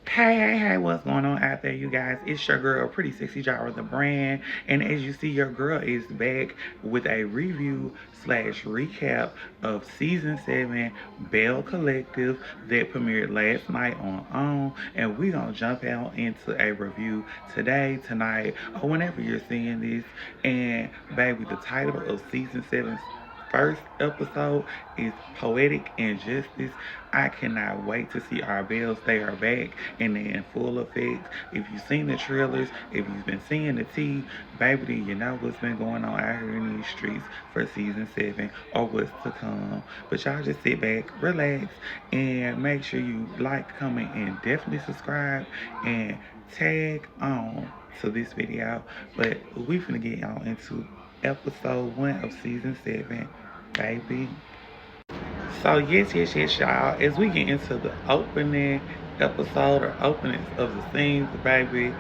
Hey, what's going on out there, you guys? It's your girl, Pretty Sexy Jara, the brand. And as you see, your girl is back with a review slash recap of season 7 Belle Collective that premiered last night on OWN. And we're going to jump out into a review today, tonight, or whenever you're seeing this. And baby, the title of season 7's first episode is Poetic Injustice. I cannot wait to see our bells. They are back and they're in full effect. If you've seen the trailers, if you've been seeing the tea, baby, then you know what's been going on out here in these streets for season 7 or what's to come. But y'all just sit back, relax, and make sure you like, comment, and definitely subscribe and tag on to this video. But we finna get y'all into episode 1 of season 7, baby. So yes, y'all. As we get into the opening episode or openings of the scenes, baby,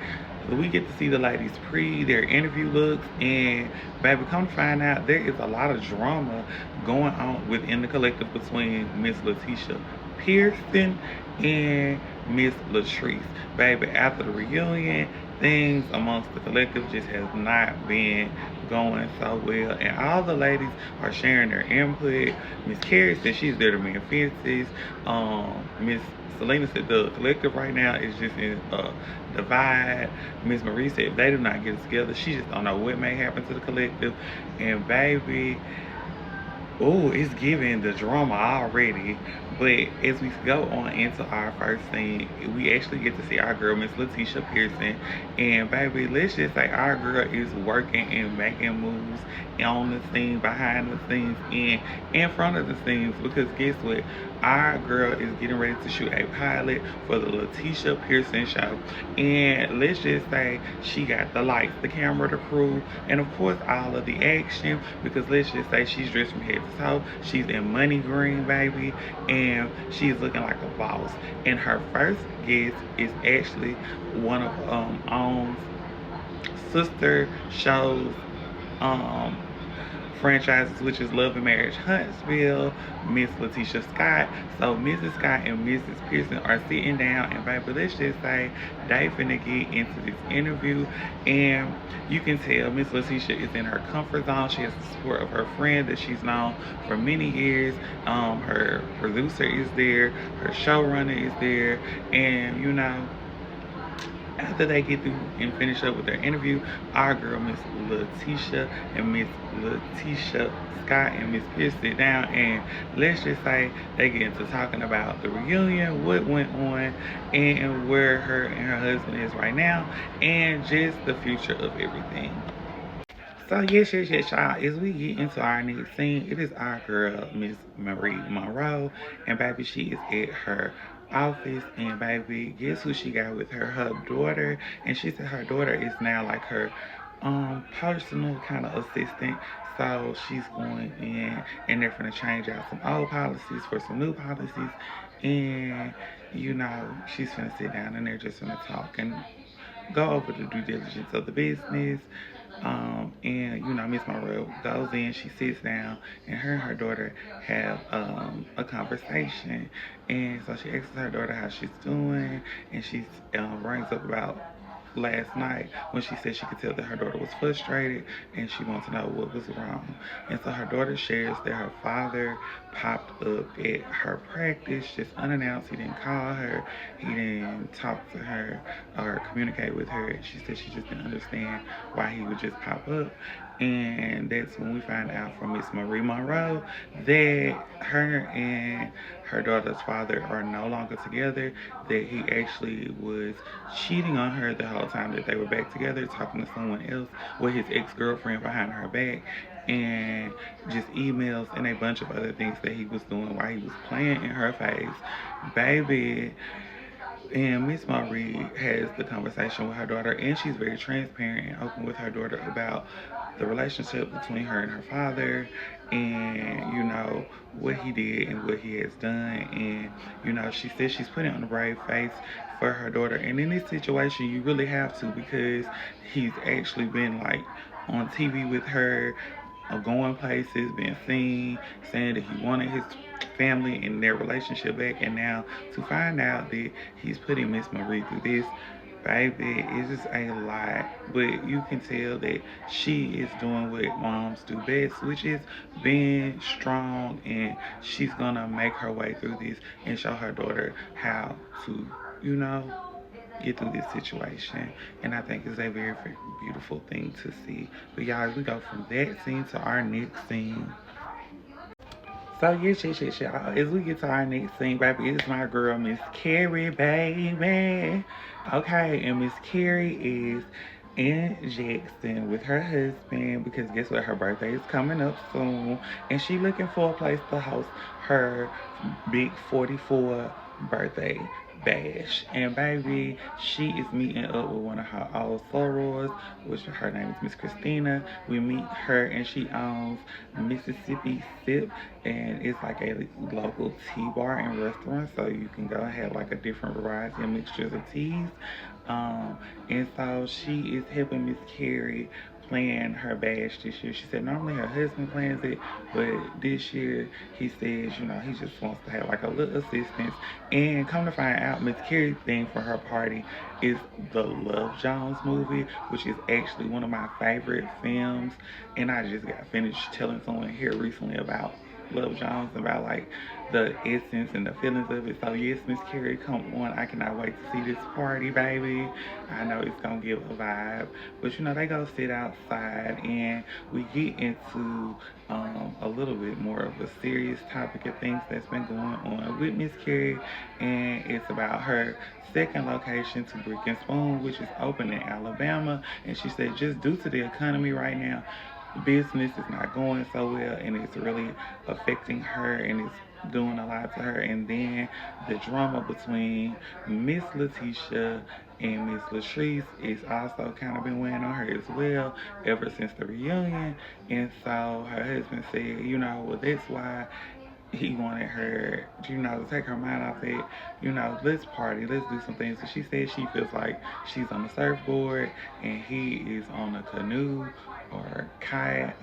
we get to see the ladies their interview looks, and baby, come to find out there is a lot of drama going on within the collective between Miss Letitia Pearson and Miss Latrice. Baby, after the reunion, things amongst the collective just has not been going so well, and all the ladies are sharing their input. Miss Carrie said she's there to mend fences. Miss Selena said the collective right now is just in a divide. Miss Marie said if they do not get it together, she just don't know what may happen to the collective. And baby, oh, it's giving the drama already. But as we go on into our first scene, we actually get to see our girl, Miss Letitia Pearson. And baby, let's just say our girl is working and making moves on the scene, behind the scenes, and in front of the scenes. Because guess what? Our girl is getting ready to shoot a pilot for the Letitia Pearson show. And let's just say she got the lights, the camera, the crew, and of course all of the action. Because let's just say she's dressed from head to toe. She's in money green, baby, and she's looking like a boss. And her first guest is actually one of On's sister shows, um franchises, which is Love and Marriage Huntsville, Miss Letitia Scott. So Mrs. Scott and Mrs. Pearson are sitting down, and baby, let's just say they finna get into this interview. And you can tell Miss Letitia is in her comfort zone. She has the support of her friend that she's known for many years. Her producer is there, her showrunner is there, and you know, after they get through and finish up with their interview, our girl Miss Letitia and Miss Letitia Scott and Miss Pierce sit down, and let's just say they get into talking about the reunion, what went on, and where her and her husband is right now, and just the future of everything. So y'all. As we get into our next scene, it is our girl, Miss Marie Monroe, and baby, she is at her office, and baby, guess who she got with her? Her daughter, and she said her daughter is now like her personal kind of assistant. So she's going in, and they're gonna change out some old policies for some new policies, and you know, she's gonna sit down and they're just gonna talk and go over the due diligence of the business. And you know, Miss Monroe goes in, she sits down, and her daughter have a conversation. And so she asks her daughter how she's doing, and she brings up about last night when she said she could tell that her daughter was frustrated and she wanted to know what was wrong. And so her daughter shares that her father popped up at her practice just unannounced. He didn't call her, he didn't talk to her or communicate with her. She said she just didn't understand why he would just pop up. And that's when we find out from Miss Marie Monroe that her and her daughter's father are no longer together, that he actually was cheating on her the whole time that they were back together, talking to someone else with his ex-girlfriend behind her back, and just emails and a bunch of other things that he was doing while he was playing in her face. Baby, and Miss Marie has the conversation with her daughter, and she's very transparent and open with her daughter about the relationship between her and her father, and you know what he did and what he has done. And you know, she says she's putting on a brave face for her daughter. And in this situation, you really have to, because he's actually been like on TV with her, going places, being seen, saying that he wanted his family and their relationship back. And now to find out that he's putting Miss Marie through this, baby, it's just a lot. But you can tell that she is doing what moms do best, which is being strong, and she's gonna make her way through this and show her daughter how to, you know, get through this situation. And I think it's a very, very beautiful thing to see. But y'all, as we go from that scene to our next scene. So yes. As we get to our next scene, baby, it's my girl, Miss Carrie, baby. Okay, and Miss Carrie is in Jackson with her husband because guess what? Her birthday is coming up soon, and she looking for a place to host her big 44 birthday bash. And baby, she is meeting up with one of her old sorors, which her name is Miss Christina. We meet her and she owns Mississippi Sip, and it's like a local tea bar and restaurant, so you can go and have like a different variety and mixtures of teas. And so she is helping Miss Carrie plan her bash this year. She said normally her husband plans it, but this year he says, you know, he just wants to have like a little assistance. And come to find out, Miss Carrie's theme for her party is the Love Jones movie, which is actually one of my favorite films. And I just got finished telling someone here recently about Love Jones, about like the essence and the feelings of it. So yes, Miss Carrie, come on. I cannot wait to see this party, baby. I know it's gonna give a vibe. But you know, they go sit outside and we get into a little bit more of a serious topic of things that's been going on with Miss Carrie, and it's about her second location to Brick and Spoon, which is open in Alabama. And she said just due to the economy right now, business is not going so well, and it's really affecting her, and it's doing a lot to her. And then the drama between Miss Letitia and Miss Latrice is also kind of been weighing on her as well ever since the reunion. And so her husband said, you know, well, that's why he wanted her, you know, to take her mind off it. You know, let's party, let's do some things. So she said she feels like she's on the surfboard and he is on a canoe or kayak,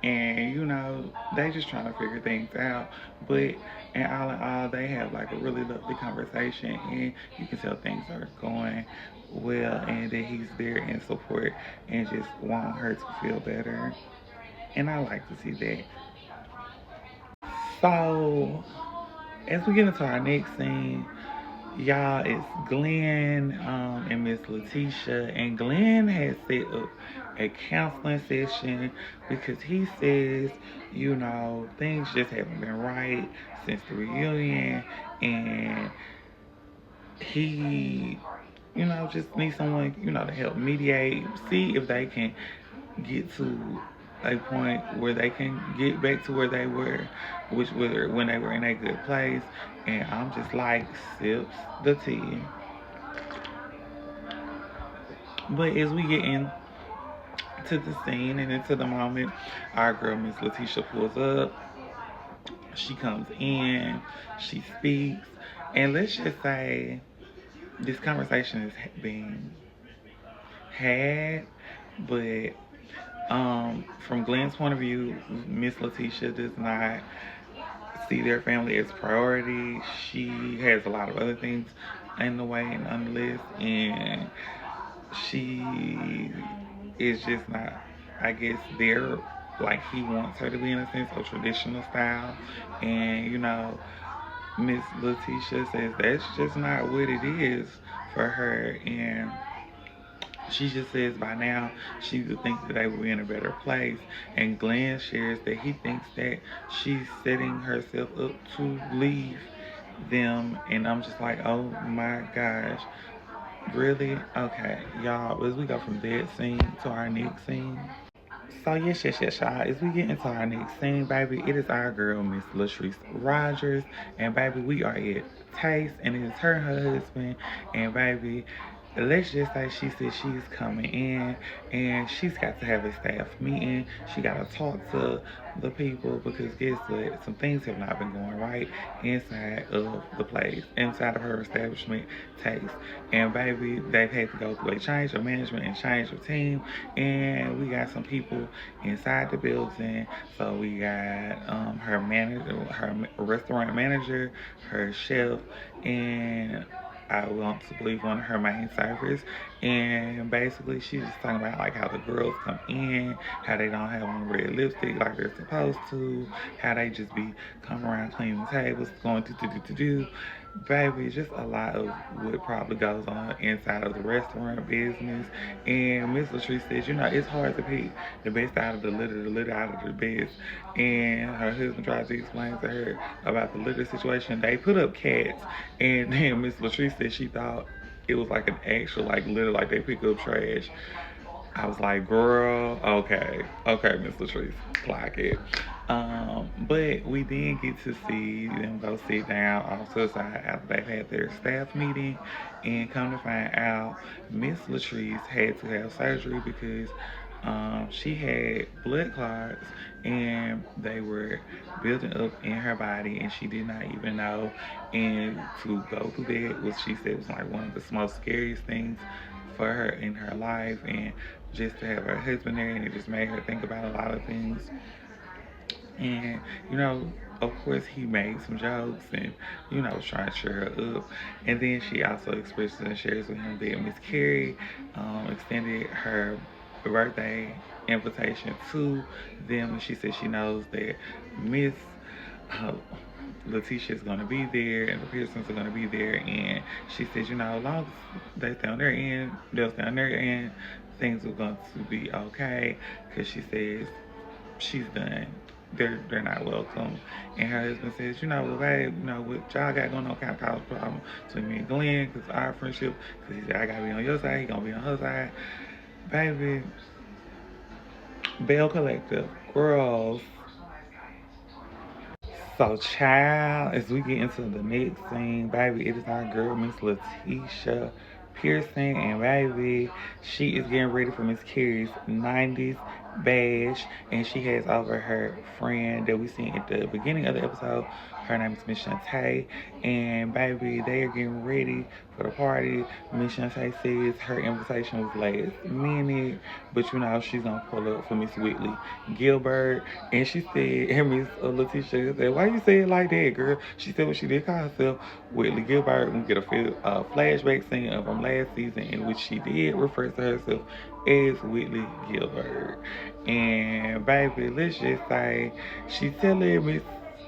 and you know, they just trying to figure things out. But in all, they have like a really lovely conversation, and you can tell things are going well, and that he's there in support and just want her to feel better. And I like to see that. So, as we get into our next scene, y'all, it's Glenn and Miss Letitia. And Glenn has set up a counseling session because he says, you know, things just haven't been right since the reunion. And he, you know, just needs someone, you know, to help mediate, see if they can get to a point where they can get back to where they were, which were when they were in a good place. And I'm just like, sips the tea. But as we get into the scene and into the moment, our girl Miss Letitia pulls up. She comes in, she speaks, and let's just say this conversation is being had, but from Glenn's point of view, Miss Letitia does not see their family as priority. She has a lot of other things in the way and on the list, and she is just not, I guess, there like he wants her to be, in a sense, of traditional style. And you know, Miss Letitia says that's just not what it is for her, and she just says by now she would think that they would be in a better place. And Glenn shares that he thinks that she's setting herself up to leave them. And I'm just like, oh my gosh. Really? Okay, y'all, as we go from that scene to our next scene. So yes, y'all. As we get into our next scene, baby, it is our girl, Miss Latrice Rogers. And baby, we are at Taste, and it is her husband. And baby, let's just say she said she's coming in and she's got to have a staff meeting. She got to talk to the people because guess what? Some things have not been going right inside of the place, inside of her establishment taste. And baby, they've had to go through a change of management and change of team. And we got some people inside the building. So we got her manager, her restaurant manager, her chef, and I want to believe one of her main servers, and basically she's just talking about like how the girls come in, how they don't have on red lipstick like they're supposed to, how they just be coming around cleaning tables, going to. Baby, just a lot of what probably goes on inside of the restaurant business. And Miss Latrice says, it's hard to pick the best out of the litter out of the best. And her husband tries to explain to her about the litter situation. They put up cats, and then Miss Latrice said she thought it was like an actual like litter, like they pick up trash. I was like, girl, okay, Miss Latrice, clock it. But we did get to see them go sit down off to the side after they've had their staff meeting, and come to find out, Miss Latrice had to have surgery because she had blood clots and they were building up in her body and she did not even know. And to go through that, what she said was like one of the most scariest things for her in her life, and just to have her husband there, and it just made her think about a lot of things. And, of course, he made some jokes and, was trying to cheer her up. And then she also expressed and shares with him that Miss Carrie extended her birthday invitation to them. And she said she knows that Miss uh, Letitia is going to be there and the Pearsons are going to be there. And she said, as long as they stay on their end, they'll stay on their end, things are going to be okay. Because she says she's done. They're not welcome. And her husband says, well, babe, what y'all got going on kind of cause a problem between me and Glenn because our friendship, because he said, I got to be on your side, he going to be on her side. Baby, Bell Collective, girls. So, child, as we get into the next scene, baby, it is our girl, Miss Letitia Pearson, and baby, she is getting ready for Miss Carrie's 90s bash, and she has over her friend that we seen at the beginning of the episode. Her name is Miss Shantae, and baby, they are getting ready for the party. Miss Shantae says her invitation was last minute, but she's gonna pull up for Miss Whitley Gilbert, and she said, and Miss Letitia said, why you say it like that, girl? She said what she did call herself Whitley Gilbert. We get a flashback scene from last season in which she did refer to herself as Whitley Gilbert. And baby, let's just say she telling Miss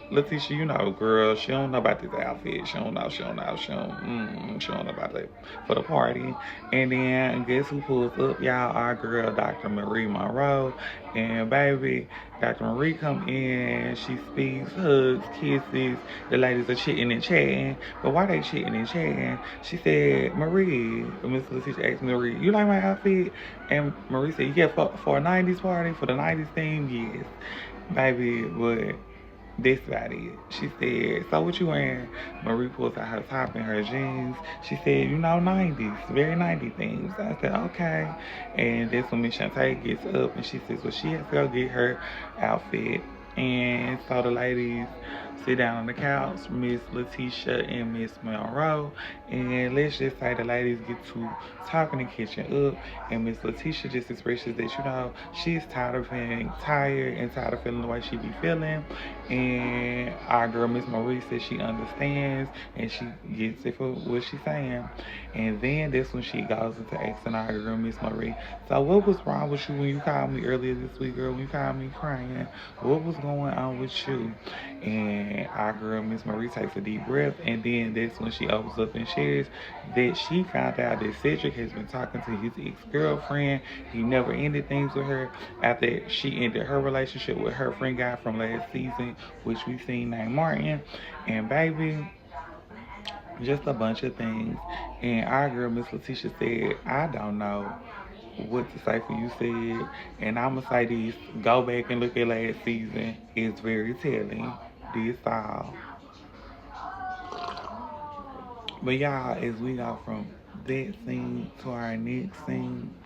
Letitia, girl, she don't know about this outfit. She don't know about it for the party. And then guess who pulls up, y'all? Our girl, Dr. Marie Monroe. And baby, Dr. Marie come in, she speaks, hugs, kisses. The ladies are chitting and chatting. But why they chitting and chatting? She said, Marie, Miss Letitia asked Marie, you like my outfit? And Marie said, yeah, for a 90s party, for the 90s theme, yes. Baby, but this about it. She said, so what you wearing? Marie pulls out her top and her jeans. She said, 90s, very 90 things. I said, okay. And that's when Miss Shantae gets up and she says, well, she has to go get her outfit. And so the ladies sit down on the couch, Miss Letitia and Miss Monroe, and let's just say the ladies get to talking and catching up, and Miss Letitia just expresses that, she's tired of being tired and tired of feeling the way she be feeling, and our girl Miss Marie says she understands, and she gets it for what she's saying, and then that's when she goes into asking our girl Miss Marie, so what was wrong with you when you called me earlier this week, girl, when you called me crying? What was going on with you? And our girl Miss Marie takes a deep breath, and then that's when she opens up and shares that she found out that Cedric has been talking to his ex-girlfriend. He never ended things with her after she ended her relationship with her friend guy from last season, which we seen named Martin. And baby, just a bunch of things. And our girl Miss Letitia said, I don't know what to say for you said, and I'ma say this, go back and look at last season. It's very telling. This all. But y'all, as we go from that scene to our next scene.